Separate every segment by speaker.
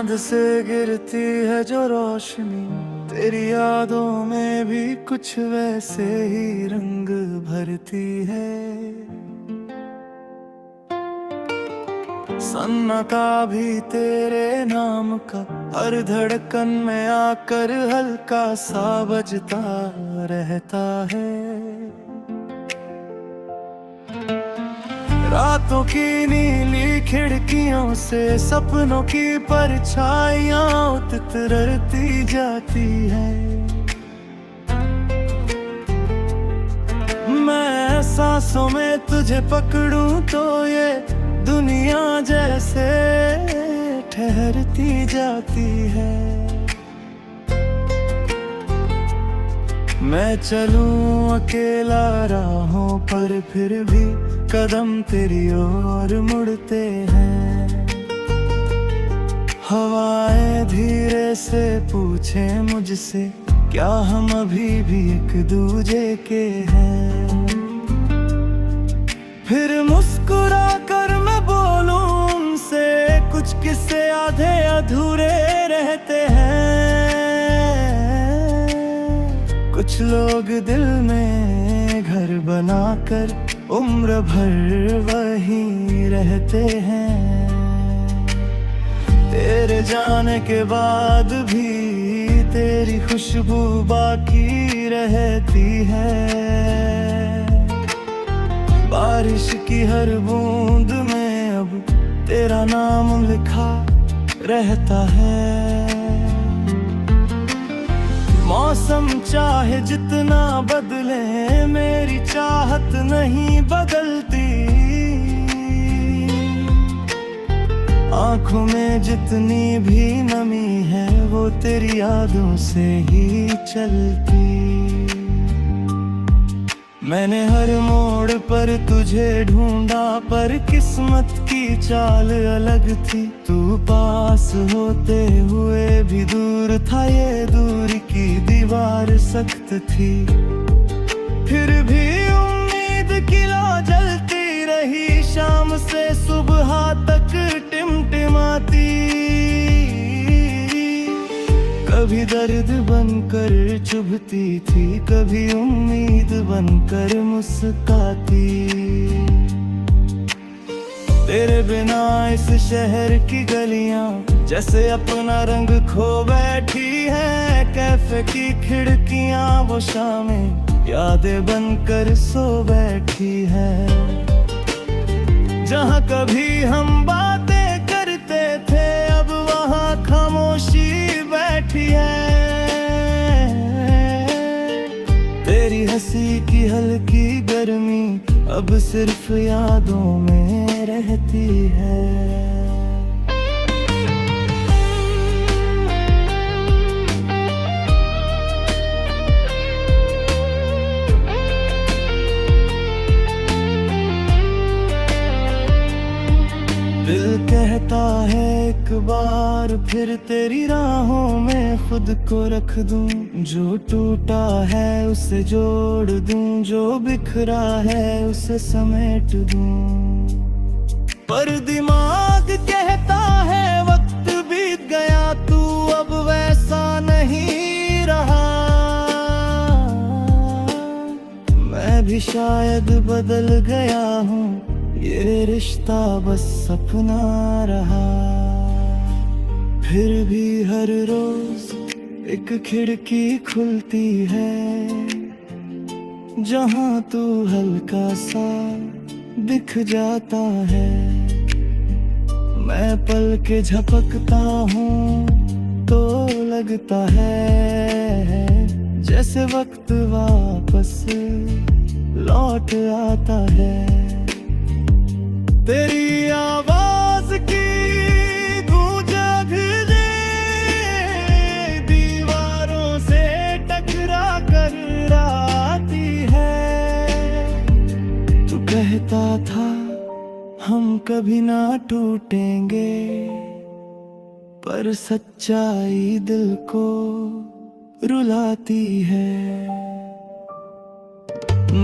Speaker 1: चांद से गिरती है जो रोशनी, तेरी यादों में भी कुछ वैसे ही रंग भरती है। सन्ना का भी तेरे नाम का हर धड़कन में आकर हल्का सा बजता रहता है। रातों की नीली खिड़कियों से सपनों की परछाइयां उतरती जाती है। मैं सांसों में तुझे पकड़ूं तो ये दुनिया जैसे ठहरती जाती है। मैं चलूं अकेला राहों पर फिर भी कदम तेरी ओर मुड़ते हैं। हवाएं धीरे से पूछे मुझसे क्या हम अभी भी एक दूजे के हैं। फिर मुस्कुरा कर मैं बोलूं उनसे कुछ किस्से आधे अधूरे रहते हैं। कुछ लोग दिल में घर बनाकर उम्र भर वहीं रहते हैं। तेरे जाने के बाद भी तेरी खुशबू बाकी रहती है। बारिश की हर बूंद में अब तेरा नाम लिखा रहता है। मौसम चाहे जितना बदले मेरी चाहत नहीं बदलती। आंखों में जितनी भी नमी है वो तेरी यादों से ही चलती। मैंने हर मोड़ पर तुझे ढूंढा पर किस्मत की चाल अलग थी। तू पास होते हुए भी दूर था, ये दूर की दीवार सख्त थी। फिर भी उम्मीद की लौ जलती रही, शाम से सुबह तक टिमटिमाती। कभी दर्द बनकर चुभती थी, कभी उम्मीद बनकर मुस्काती। तेरे बिना इस शहर की गलियां जैसे अपना रंग खो बैठी है। कैफे की खिड़कियां वो शामें यादें बनकर सो बैठी है। जहां कभी हम बातें करते थे अब वहां खामोशी बैठी है। तेरी हंसी की हल्की गर्मी अब सिर्फ यादों में रहती है। दिल कहता है एक बार फिर तेरी राहों में खुद को रख दूं। जो टूटा है उसे जोड़ दूं, जो बिखरा है उसे समेट दूं। पर दिमाग कहता है वक्त बीत गया, तू अब वैसा नहीं रहा। मैं भी शायद बदल गया हूँ, ये रिश्ता बस सपना रहा। फिर भी हर रोज एक खिड़की खुलती है, जहां तू हल्का सा दिख जाता है। मैं पल के झपकता हूँ तो लगता है जैसे वक्त वापस लौट आता है। तेरी आवाज की गूंज अगले दीवारों से टकरा कर आती है। तू कहता था हम कभी ना टूटेंगे, पर सच्चाई दिल को रुलाती है।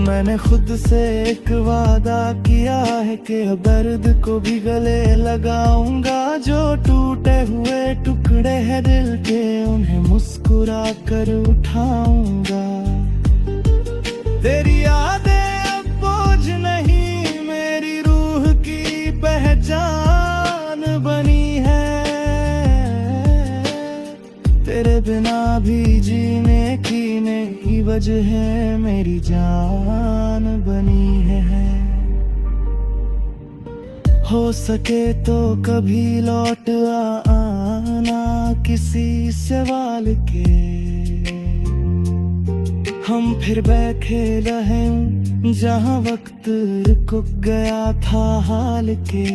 Speaker 1: मैंने खुद से एक वादा किया है कि अब दर्द को भी गले लगाऊंगा। जो टूटे हुए टुकड़े हैं दिल के, उन्हें मुस्कुरा कर उठाऊंगा। तेरी यादें अब बोझ नहीं, मेरी रूह की पहचान बनी है। तेरे बिना भी जीने की नई वजह है, मेरी जान बनी है। हो सके तो कभी लौट आना किसी सवाल के, हम फिर बैठे रहें जहाँ वक्त रुक गया था हाल के।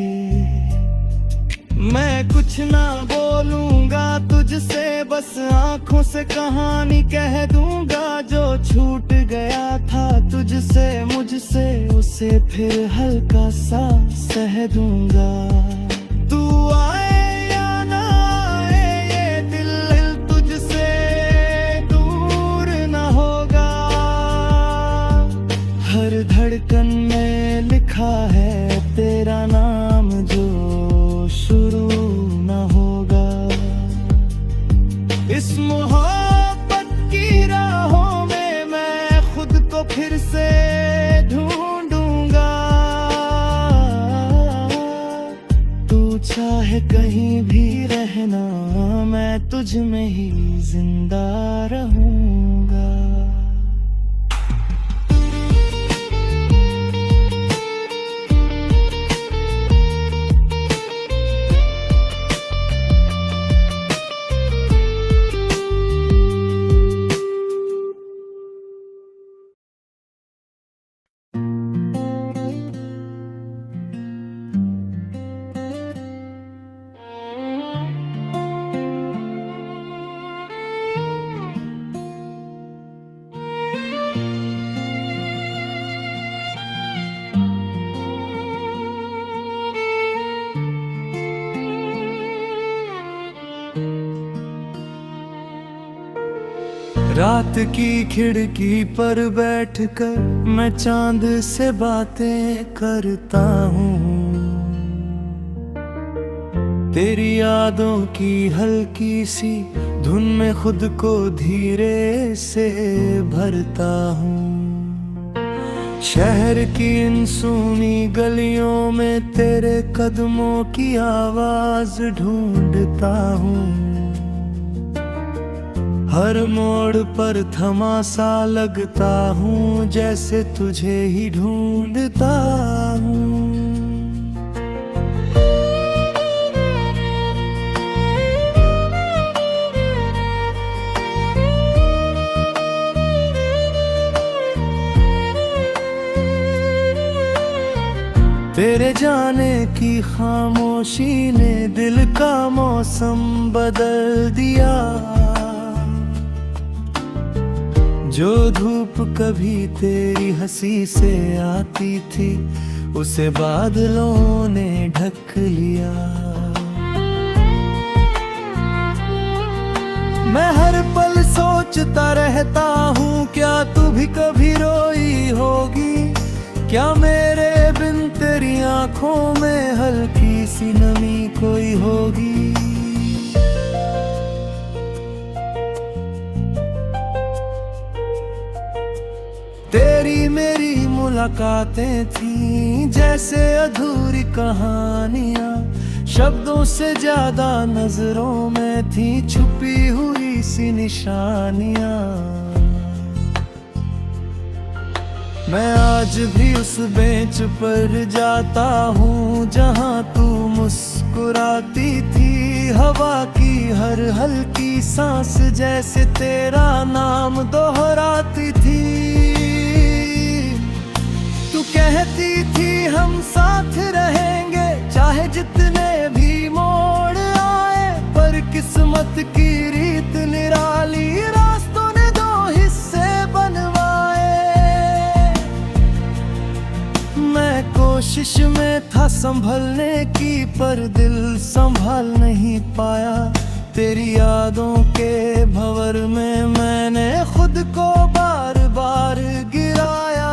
Speaker 1: मैं कुछ ना बोलूंगा तुझसे, बस आंखों से कहानी कह दूंगा। जो छूट गया था तुझसे मुझसे, उसे फिर हल्का सा सह दूंगा। तू आए या ना आए, ये दिल तुझसे दूर ना होगा। हर धड़कन में लिखा है तेरा नाम, जो शुरू न होगा। इस मोहब्बत की राहों में मैं खुद को फिर से ढूंढूंगा। तू चाहे कहीं भी रहना, मैं तुझ में ही जिंदा रहूंगा। रात की खिड़की पर बैठकर मैं चांद से बातें करता हूँ। तेरी यादों की हल्की सी धुन में खुद को धीरे से भरता हूँ। शहर की इन सूनी गलियों में तेरे कदमों की आवाज ढूंढता हूँ। हर मोड़ पर थमा सा लगता हूँ, जैसे तुझे ही ढूंढता हूँ। तेरे जाने की खामोशी ने दिल का मौसम बदल दिया। जो धूप कभी तेरी हंसी से आती थी, उसे बादलों ने ढक लिया। मैं हर पल सोचता रहता हूँ, क्या तू भी कभी रोई होगी? क्या मेरे बिन तेरी आंखों में हल्की सी नमी कोई होगी? तेरी मेरी मुलाकातें थी जैसे अधूरी कहानियां, शब्दों से ज्यादा नजरों में थी छुपी हुई सी निशानियां। मैं आज भी उस बेंच पर जाता हूँ जहाँ तू मुस्कुराती थी। हवा की हर हल्की सांस जैसे तेरा नाम दोहराती थी। तू कहती थी हम साथ रहेंगे चाहे जितने भी मोड़ आए, पर किस्मत की रीत निराली रास्तों ने दो हिस्से बनवाए। मैं कोशिश में था संभलने की, पर दिल संभाल नहीं पाया। तेरी यादों के भंवर में मैंने खुद को बार बार गिराया।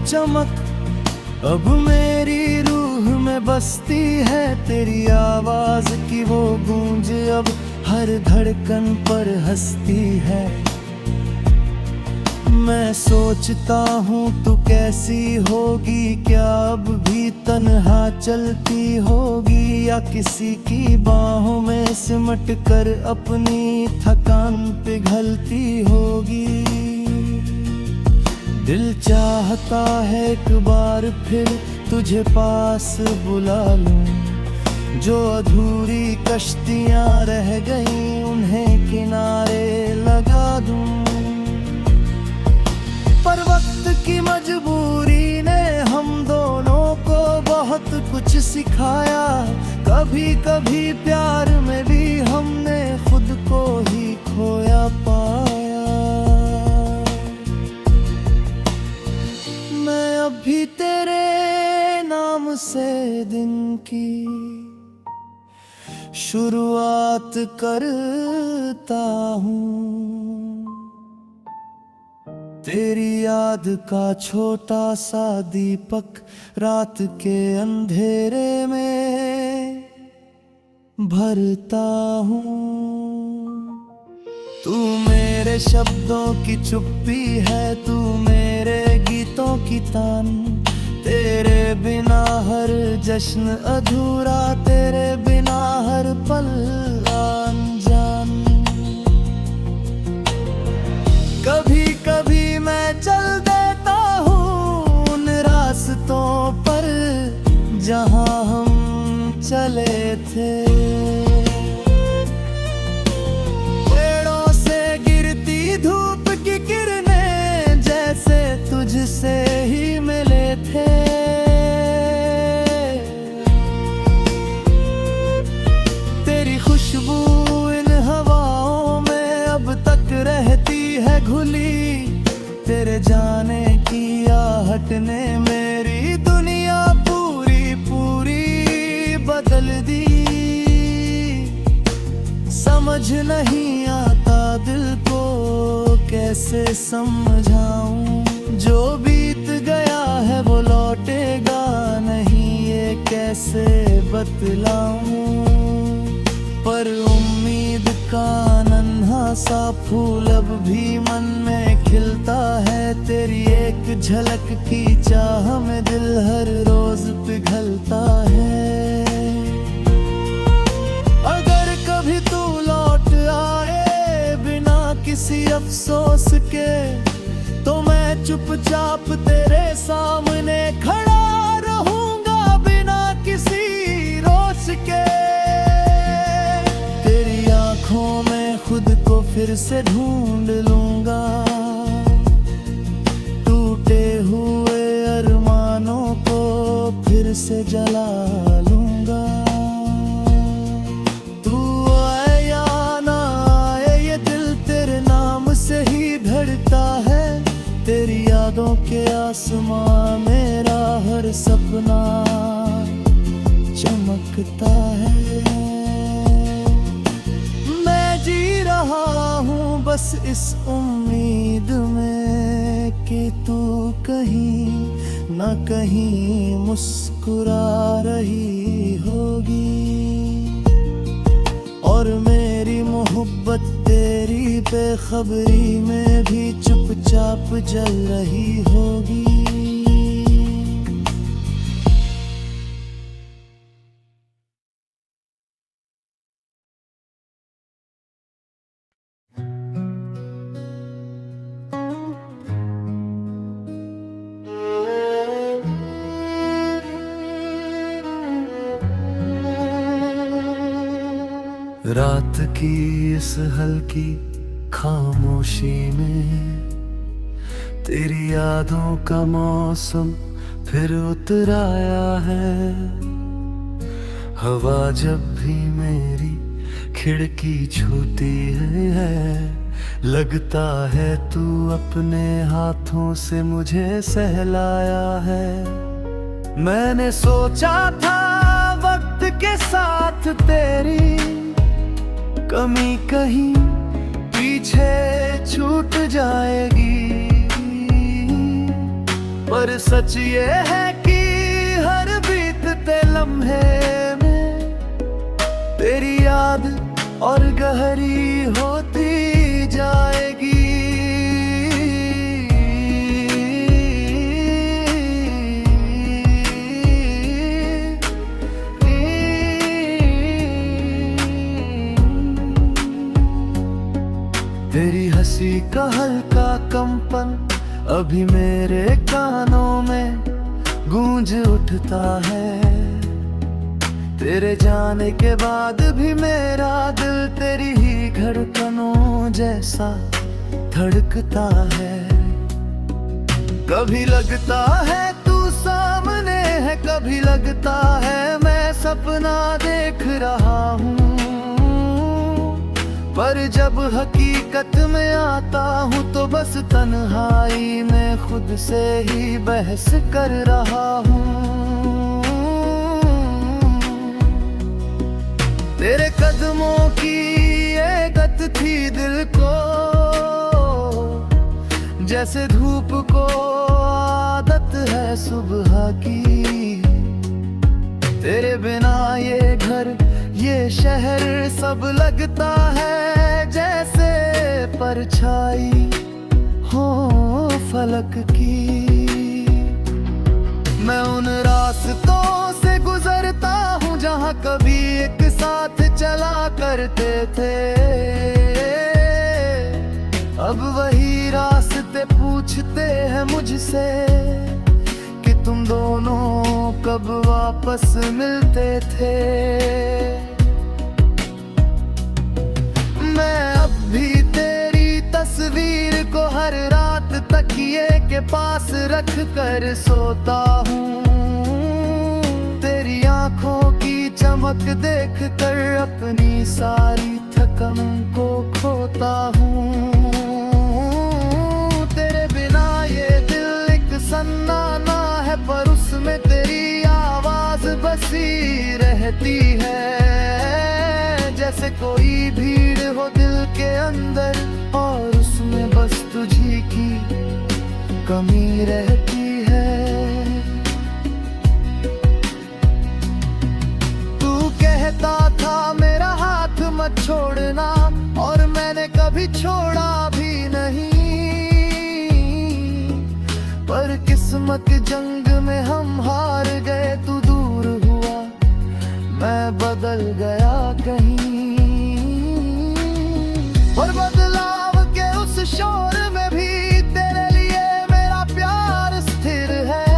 Speaker 1: चमक अब मेरी रूह में बसती है। तेरी आवाज की वो गूंज अब हर धड़कन पर हंसती है। मैं सोचता हूँ तू कैसी होगी, क्या अब भी तन्हा चलती होगी या किसी की बाहों में सिमट कर अपनी थकान पिघलती होगी। दिल चाहता है एक बार फिर तुझे पास बुला लूं, जो अधूरी कश्तियां रह गईं उन्हें किनारे लगा दूं। पर वक्त की मजबूरी ने हम दोनों को बहुत कुछ सिखाया। कभी कभी प्यार में भी हमने खुद को ही खोया पाया। मैं अभी तेरे नाम से दिन की शुरुआत करता हूँ। तेरी याद का छोटा सा दीपक रात के अंधेरे में भरता हूँ। तू मेरे शब्दों की चुप्पी है, तू मेरे गीतों की तान। तेरे बिना हर जश्न अधूरा, तेरे बिना हर पल अनजान। कभी कभी मैं चल देता हूँ उन रास्तों पर जहाँ हम चले थे। पेड़ों से गिरती धूप की किरणें जैसे तुझसे ही मिले थे। तेरी खुशबू इन हवाओं में अब तक रहती है घुली। तेरे जाने की आहट ने मेरी दुनिया पूरी पूरी बदल दी। समझ नहीं आता दिल को कैसे समझाऊं, जो बीत गया है वो लौटेगा नहीं ये कैसे बतलाऊं। पर उम्मीद का नन्हा सा फूल अब भी मन में खिलता है। तेरी एक झलक की चाह में दिल हर रोज पिघलता है। अगर कभी तू लौट आए बिना किसी अफसोस के, तो मैं चुपचाप तेरे सामने खड़ा रहूंगा बिना किसी रोष के। तेरी आंखों में खुद को फिर से ढूंढ लूंगा, टूटे हुए अरमानों को फिर से जला लूंगा। तू आए या ना आए ये दिल तेरे नाम से ही धड़कता है। तेरी यादों के आसमां मेरा हर सपना चमकता है। मैं जी रहा हूँ बस इस उम्मीद में कि तू कहीं न कहीं मुस्कुरा रही होगी, और मेरी मोहब्बत तेरी बेखबरी में भी चुपचाप जल रही होगी। रात की इस हल्की खामोशी में तेरी यादों का मौसम फिर उतर आया है। हवा जब भी मेरी खिड़की छूती है, लगता है तू अपने हाथों से मुझे सहलाया है। मैंने सोचा था वक्त के साथ तेरी कमी कहीं पीछे छूट जाएगी, पर सच ये है कि हर बीतते लम्हे में तेरी याद और गहरी होती जाएगी। तेरी हंसी का हल्का कंपन अभी मेरे कानों में गूंज उठता है। तेरे जाने के बाद भी मेरा दिल तेरी ही धड़कनों जैसा धड़कता है। कभी लगता है तू सामने है, कभी लगता है मैं सपना देख रहा हूँ। पर जब हकीकत में आता हूँ तो बस तन्हाई में खुद से ही बहस कर रहा हूँ। तेरे कदमों की ये गत थी दिल को, जैसे धूप को आदत है सुबह की। तेरे बिना ये घर ये शहर सब लगता है जैसे परछाई हो फलक की। मैं उन रास्तों से गुजरता हूँ जहाँ कभी एक साथ चला करते थे। अब वही रास्ते पूछते हैं मुझसे कि तुम दोनों कब वापस मिलते थे। मैं अब भी तेरी तस्वीर को हर रात तकिए के पास रख कर सोता हूँ। तेरी आंखों की चमक देख कर अपनी सारी थकन को खोता हूँ। तेरे बिना ये दिल एक सन्नाटा है, पर उसमें तेरी आवाज बसी रहती है। जैसे कोई भीड़ हो दिल के अंदर और उसमें बस तुझी की कमी रहती है। तू कहता था मेरा हाथ मत छोड़ना, और मैंने कभी छोड़ा भी नहीं। पर किस्मत जंग में हम हार गए, तू दूर हुआ मैं बदल गया कहीं। और बदलाव के उस शोर में भी तेरे लिए मेरा प्यार स्थिर है।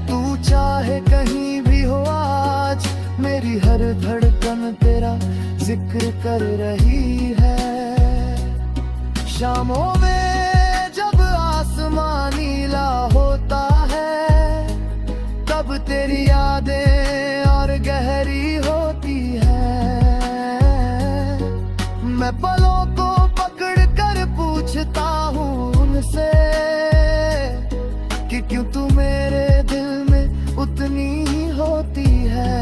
Speaker 1: तू चाहे कहीं भी हो आज, मेरी हर धड़कन तेरा जिक्र कर रही है। शामों में जब आसमां नीला होता है, तब तेरी यादें और गहरी होती है। मैं पलों को पकड़ कर पूछता हूँ उनसे कि क्यों तू मेरे दिल में उतनी ही होती है।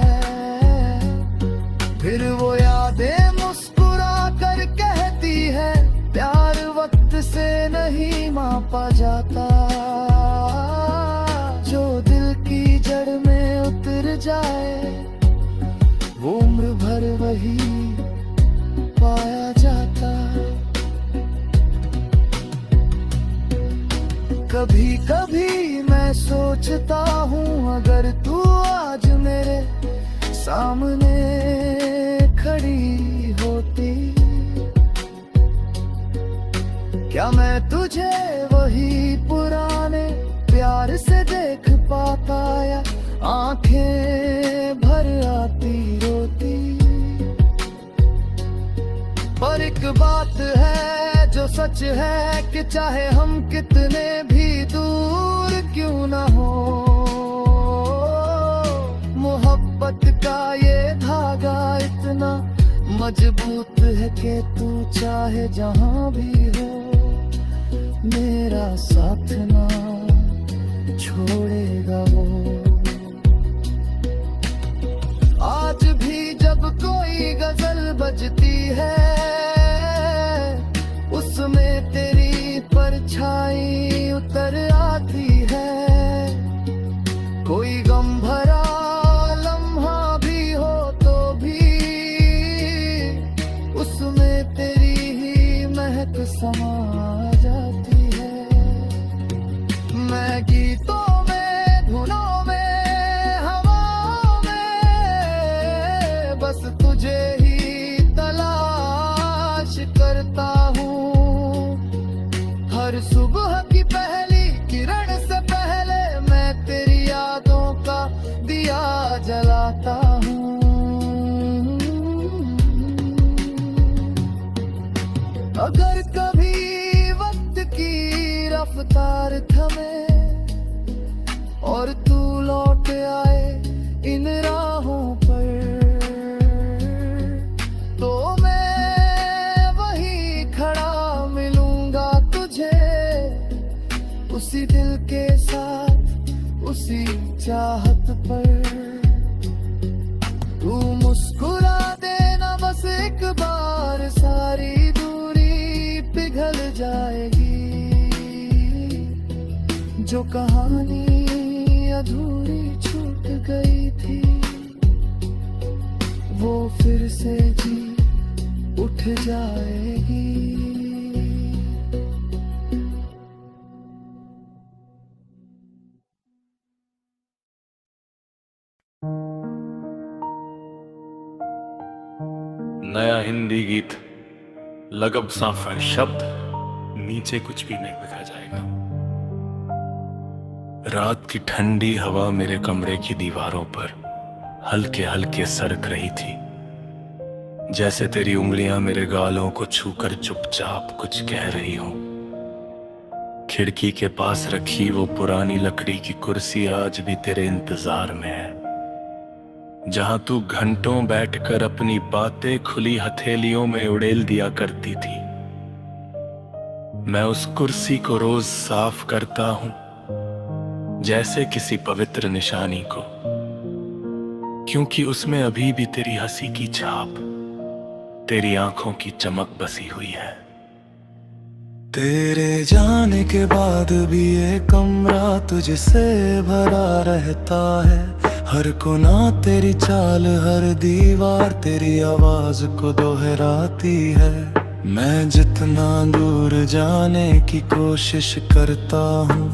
Speaker 1: फिर वो यादें मुस्कुरा कर कहती है, प्यार वक्त से नहीं मापा जाता। जो दिल की जड़ में उतर जाए वो उम्र भर वही पाया जाता। कभी कभी मैं सोचता हूँ अगर तू आज मेरे सामने खड़ी होती, क्या मैं तुझे वही पुराने प्यार से देख पाता, या आंखें भर आती रोती। पर एक बात है जो सच है कि चाहे हम कितने भी दूर क्यों न हो, मोहब्बत का ये धागा इतना मजबूत है कि तू चाहे जहां भी हो मेरा साथ ना छोड़ेगा वो। आज भी जब कोई गजल बजती है उसमें तेरी परछाई समा जाती है। मैं गीतों में, धुनों में, हवाओं में बस तुझे ही तलाश करता हूँ। हर सुबह की पहली किरण से पहले मैं तेरी यादों का दिया जलाता हूँ। अगर कभी वक्त की रफ्तार थमे और तू लौट आए इन राहों पर, तो मैं वही खड़ा मिलूंगा तुझे, उसी दिल के साथ, उसी चाहत पर। तू मुस्कुरा देना बस एक बार, सारी दूरी पिघल जाएगी। जो कहानी अधूरी छूट गई थी, वो फिर से जी उठ जाएगी।
Speaker 2: नया हिंदी गीत, लगब साफा शब्द, नीचे कुछ भी नहीं लिखा जाएगा। रात की ठंडी हवा मेरे कमरे की दीवारों पर हल्के हल्के सरक रही थी, जैसे तेरी उंगलियां मेरे गालों को छूकर चुपचाप कुछ कह रही हो। खिड़की के पास रखी वो पुरानी लकड़ी की कुर्सी आज भी तेरे इंतजार में है, जहां तू घंटों बैठकर अपनी बातें खुली हथेलियों में उड़ेल दिया करती थी। मैं उस कुर्सी को रोज साफ करता हूं, जैसे किसी पवित्र निशानी को, क्योंकि उसमें अभी भी तेरी हंसी की छाप, तेरी आंखों की चमक बसी हुई है।
Speaker 1: तेरे जाने के बाद भी ये कमरा तुझसे भरा रहता है। हर कोना तेरी चाल, हर दीवार तेरी आवाज को दोहराती है। मैं जितना दूर जाने की कोशिश करता हूँ,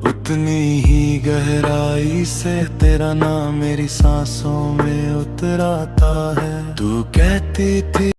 Speaker 1: उतनी ही गहराई से तेरा नाम मेरी सांसों में उतराता है। तू कहती थी